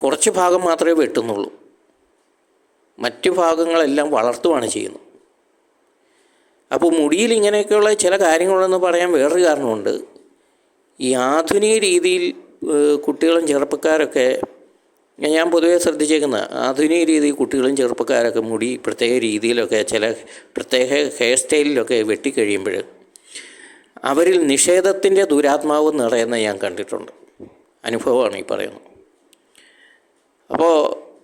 കുറച്ച് ഭാഗം മാത്രമേ വെട്ടുന്നുള്ളൂ, മറ്റു ഭാഗങ്ങളെല്ലാം വളർത്തുകയാണ് ചെയ്യുന്നത്. അപ്പോൾ മുടിയിൽ ഇങ്ങനെയൊക്കെയുള്ള ചില കാര്യങ്ങളെന്ന് പറയാൻ വേറൊരു കാരണമുണ്ട്. ഈ ആധുനിക രീതിയിൽ കുട്ടികളും ചെറുപ്പക്കാരൊക്കെ, ഞാൻ പൊതുവേ ശ്രദ്ധിച്ചേക്കുന്ന ആധുനിക രീതിയിൽ കുട്ടികളും ചെറുപ്പക്കാരൊക്കെ മുടി പ്രത്യേക രീതിയിലൊക്കെ ചില പ്രത്യേക ഹെയർ സ്റ്റൈലിലൊക്കെ വെട്ടിക്കഴിയുമ്പോൾ അവരിൽ നിഷേധത്തിൻ്റെ ദുരാത്മാവ് നിറയുന്ന ഞാൻ കണ്ടിട്ടുണ്ട്. അനുഭവമാണ് ഈ പറയുന്നത്. അപ്പോൾ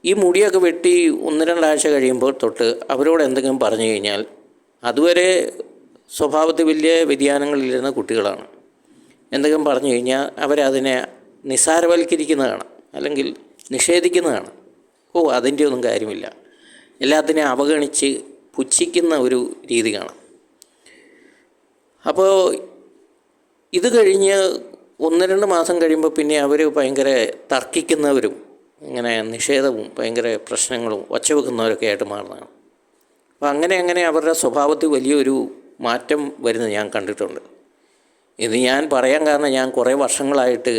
ഈ മുടിയൊക്കെ വെട്ടി 1-2 ആഴ്ച കഴിയുമ്പോൾ തൊട്ട് അവരോട് എന്തെങ്കിലും പറഞ്ഞു കഴിഞ്ഞാൽ, അതുവരെ സ്വഭാവത്തിൽ വലിയ വ്യതിയാനങ്ങളിലിരുന്ന കുട്ടികളാണ്, എന്തെങ്കിലും പറഞ്ഞു കഴിഞ്ഞാൽ അവരതിനെ നിസ്സാരവൽക്കരിക്കുന്നതാണ്, അല്ലെങ്കിൽ നിഷേധിക്കുന്നതാണ്. അതിൻ്റെ ഒന്നും കാര്യമില്ല, എല്ലാത്തിനെയും അവഗണിച്ച് പുച്ഛിക്കുന്ന ഒരു രീതി കാണാം. അപ്പോൾ ഇത് കഴിഞ്ഞ് 1-2 മാസം കഴിയുമ്പോൾ പിന്നെ അവർ ഭയങ്കര തർക്കിക്കുന്നവരും ഇങ്ങനെ നിഷേധവും ഭയങ്കര പ്രശ്നങ്ങളും ഒച്ചവെക്കുന്നവരൊക്കെ ആയിട്ട് മാറുന്നതാണ്. അപ്പോൾ അങ്ങനെ അവരുടെ സ്വഭാവത്തിൽ വലിയൊരു മാറ്റം വരുന്നത് ഞാൻ കണ്ടിട്ടുണ്ട്. ഇത് ഞാൻ പറയാൻ കാരണം, ഞാൻ കുറേ വർഷങ്ങളായിട്ട്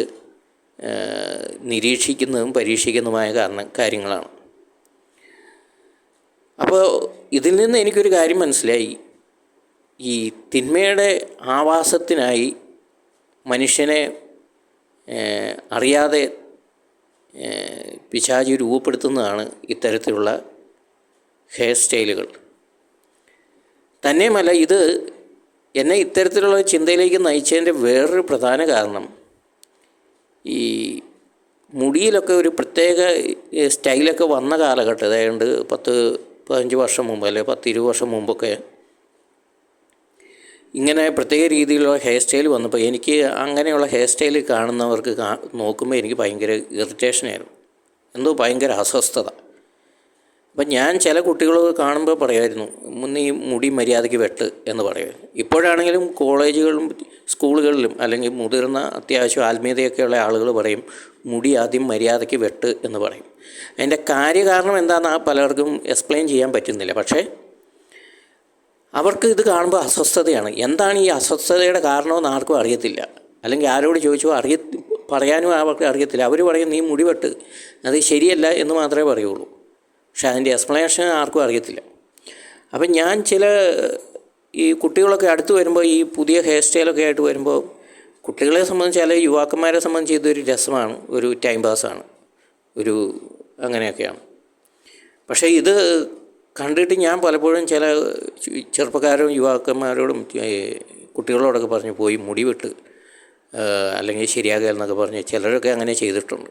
നിരീക്ഷിക്കുന്നതും പരീക്ഷിക്കുന്നതുമായ കാര്യങ്ങളാണ്. അപ്പോൾ ഇതിൽ നിന്ന് എനിക്കൊരു കാര്യം മനസ്സിലായി. ഈ തിന്മയുടെ ആവാസത്തിനായി മനുഷ്യനെ അറിയാതെ പിശാചി രൂപപ്പെടുത്തുന്നതാണ് ഇത്തരത്തിലുള്ള ഹെയർ സ്റ്റൈലുകൾ. തന്നെയുമല്ല, ഇത് എന്നെ ഇത്തരത്തിലുള്ള ചിന്തയിലേക്ക് നയിച്ചതിൻ്റെ വേറൊരു പ്രധാന കാരണം, ഈ മുടിയിലൊക്കെ ഒരു പ്രത്യേക സ്റ്റൈലൊക്കെ വന്ന കാലഘട്ടം, അതായത് 10-15 വർഷം മുമ്പ്, അല്ലെങ്കിൽ 10-20 വർഷം മുമ്പൊക്കെ ഇങ്ങനെ പ്രത്യേക രീതിയിലുള്ള ഹെയർ സ്റ്റൈൽ വന്നപ്പോൾ എനിക്ക് അങ്ങനെയുള്ള ഹെയർ സ്റ്റൈൽ കാണുന്നവർക്ക് നോക്കുമ്പോൾ എനിക്ക് ഭയങ്കര ഇറിറ്റേഷനായിരുന്നു, എന്തോ ഭയങ്കര അസ്വസ്ഥത. അപ്പം ഞാൻ ചില കുട്ടികൾ കാണുമ്പോൾ പറയുമായിരുന്നു, മുന്നേ ഈ മുടി മര്യാദയ്ക്ക് വെട്ട് എന്ന് പറയുമായിരുന്നു. ഇപ്പോഴാണെങ്കിലും കോളേജുകളിലും സ്കൂളുകളിലും അല്ലെങ്കിൽ മുതിർന്ന അത്യാവശ്യം ആത്മീയതയൊക്കെയുള്ള ആളുകൾ പറയും, മുടി ആദ്യം മര്യാദയ്ക്ക് വെട്ട് എന്ന് പറയും. അതിൻ്റെ കാര്യകാരണം എന്താണെന്ന് പലർക്കും എക്സ്പ്ലെയിൻ ചെയ്യാൻ പറ്റുന്നില്ല. പക്ഷേ അവർക്ക് ഇത് കാണുമ്പോൾ അസ്വസ്ഥതയാണ്. എന്താണ് ഈ അസ്വസ്ഥതയുടെ കാരണമെന്ന് ആർക്കും അറിയത്തില്ല, അല്ലെങ്കിൽ ആരോട് ചോദിച്ചോ പറയാനും അവർക്ക് അറിയത്തില്ല. അവർ പറയും നീ മുടി വെട്ട്, അത് ശരിയല്ല എന്ന് മാത്രമേ പറയുള്ളൂ. പക്ഷേ അതിൻ്റെ എക്സ്പ്ലനേഷൻ ആർക്കും അറിയത്തില്ല. അപ്പം ഞാൻ ഈ കുട്ടികളൊക്കെ അടുത്ത് വരുമ്പോൾ, ഈ പുതിയ ഹെയർ സ്റ്റൈലൊക്കെ ആയിട്ട് വരുമ്പോൾ, കുട്ടികളെ സംബന്ധിച്ച് അല്ലെങ്കിൽ യുവാക്കന്മാരെ സംബന്ധിച്ച് ഇതൊരു രസമാണ്, ഒരു ടൈം പാസ്സാണ്, അങ്ങനെയൊക്കെയാണ്. പക്ഷേ ഇത് കണ്ടിട്ട് ഞാൻ പലപ്പോഴും ചില ചെറുപ്പക്കാരും യുവാക്കന്മാരോടും കുട്ടികളോടൊക്കെ പറഞ്ഞ് പോയി മുടി വെട്ട്, അല്ലെങ്കിൽ ശരിയാകുക എന്നൊക്കെ പറഞ്ഞ് ചിലരൊക്കെ അങ്ങനെ ചെയ്തിട്ടുണ്ട്.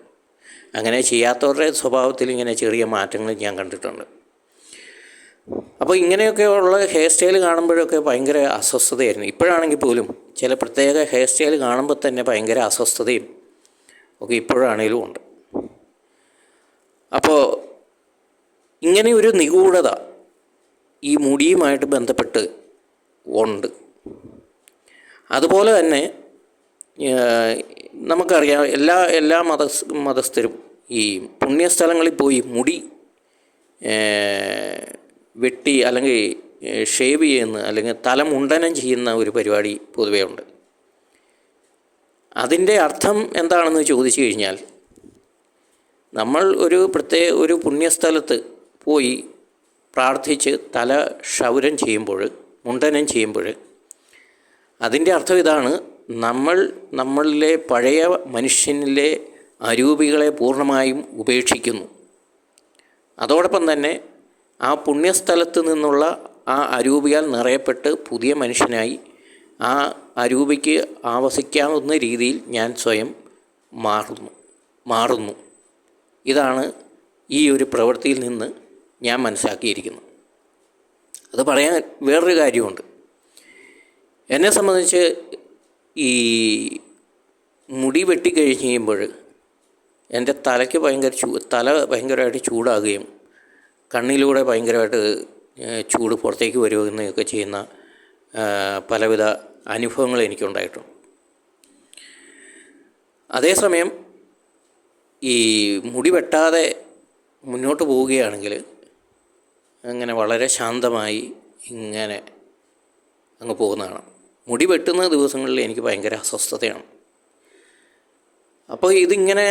അങ്ങനെ ചെയ്യാത്തവരുടെ സ്വഭാവത്തിൽ ഇങ്ങനെ ചെറിയ മാറ്റങ്ങൾ ഞാൻ കണ്ടിട്ടുണ്ട്. അപ്പോൾ ഇങ്ങനെയൊക്കെയുള്ള ഹെയർ സ്റ്റൈൽ കാണുമ്പോഴൊക്കെ ഭയങ്കര അസ്വസ്ഥതയായിരുന്നു. ഇപ്പോഴാണെങ്കിൽ പോലും ചില പ്രത്യേക ഹെയർ സ്റ്റൈൽ കാണുമ്പോൾ തന്നെ ഭയങ്കര അസ്വസ്ഥതയും ഒക്കെ ഇപ്പോഴാണെങ്കിലും ഉണ്ട്. അപ്പോൾ ഇങ്ങനെ ഒരു നിഗൂഢത ഈ മുടിയുമായിട്ട് ബന്ധപ്പെട്ട് ഉണ്ട്. അതുപോലെ തന്നെ നമുക്കറിയാം, എല്ലാ മതസ്ഥരും ഈ പുണ്യസ്ഥലങ്ങളിൽ പോയി മുടി വെട്ടി അല്ലെങ്കിൽ ഷേവ് ചെയ്യുന്ന, അല്ലെങ്കിൽ തലമുണ്ടനം ചെയ്യുന്ന ഒരു പരിപാടി പൊതുവേ ഉണ്ട്. അതിൻ്റെ അർത്ഥം എന്താണെന്ന് ചോദിച്ചു കഴിഞ്ഞാൽ, നമ്മൾ ഒരു പുണ്യസ്ഥലത്ത് പോയി പ്രാർത്ഥിച്ച് തല ക്ഷൗരം ചെയ്യുമ്പോൾ, മുണ്ടനം ചെയ്യുമ്പോൾ, അതിൻ്റെ അർത്ഥം ഇതാണ്: നമ്മളിലെ പഴയ മനുഷ്യനിലെ അരൂപികളെ പൂർണ്ണമായും ഉപേക്ഷിക്കുന്നു. അതോടൊപ്പം തന്നെ ആ പുണ്യസ്ഥലത്ത് നിന്നുള്ള ആ അരൂപിയാൽ നിറയപ്പെട്ട് പുതിയ മനുഷ്യനായി ആ അരൂപിക്ക് ആവസിക്കാവുന്ന രീതിയിൽ ഞാൻ സ്വയം മാറുന്നു. ഇതാണ് ഈ ഒരു പ്രവൃത്തിയിൽ നിന്ന് ഞാൻ മനസ്സിലാക്കിയിരിക്കുന്നത്. അത് പറയാൻ വേറൊരു കാര്യമുണ്ട്. എന്നെ സംബന്ധിച്ച് ഈ മുടി വെട്ടിക്കഴിഞ്ഞ് കഴിയുമ്പോൾ എൻ്റെ തലയ്ക്ക് തല ഭയങ്കരമായിട്ട് ചൂടാകുകയും കണ്ണിലൂടെ ഭയങ്കരമായിട്ട് ചൂട് പുറത്തേക്ക് വരുകയൊക്കെ ചെയ്യുന്ന പലവിധ അനുഭവങ്ങൾ എനിക്കുണ്ടായിട്ടുണ്ട്. അതേസമയം ഈ മുടി വെട്ടാതെ മുന്നോട്ട് പോവുകയാണെങ്കിൽ അങ്ങനെ വളരെ ശാന്തമായി ഇങ്ങനെ അങ്ങ് പോകുന്നതാണ്. മുടി വെട്ടുന്ന ദിവസങ്ങളിൽ എനിക്ക് ഭയങ്കര അസ്വസ്ഥതയാണ്. അപ്പോൾ ഇതിങ്ങനെ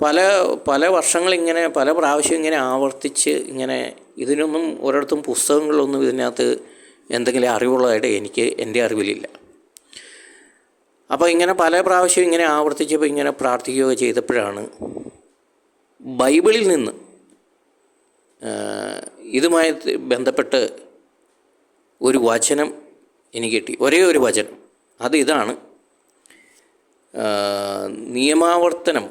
പല പല വർഷങ്ങളിങ്ങനെ പല പ്രാവശ്യം ഇങ്ങനെ ആവർത്തിച്ച് ഇങ്ങനെ ഇതിനൊന്നും ഒരിടത്തും പുസ്തകങ്ങളൊന്നും ഇതിനകത്ത് എന്തെങ്കിലും അറിവുള്ളതായിട്ട് എൻ്റെ അറിവിലില്ല. അപ്പോൾ ഇങ്ങനെ പല പ്രാവശ്യം ഇങ്ങനെ ആവർത്തിച്ചപ്പോൾ ഇങ്ങനെ പ്രാർത്ഥിക്കുകയോ ചെയ്തപ്പോഴാണ് ബൈബിളിൽ നിന്ന് ഇതുമായി ബന്ധപ്പെട്ട് ഒരു വചനം എനിക്ക് കിട്ടി. ഒരേ ഒരു വചനം, അത് ഇതാണ്. നിയമാവർത്തനം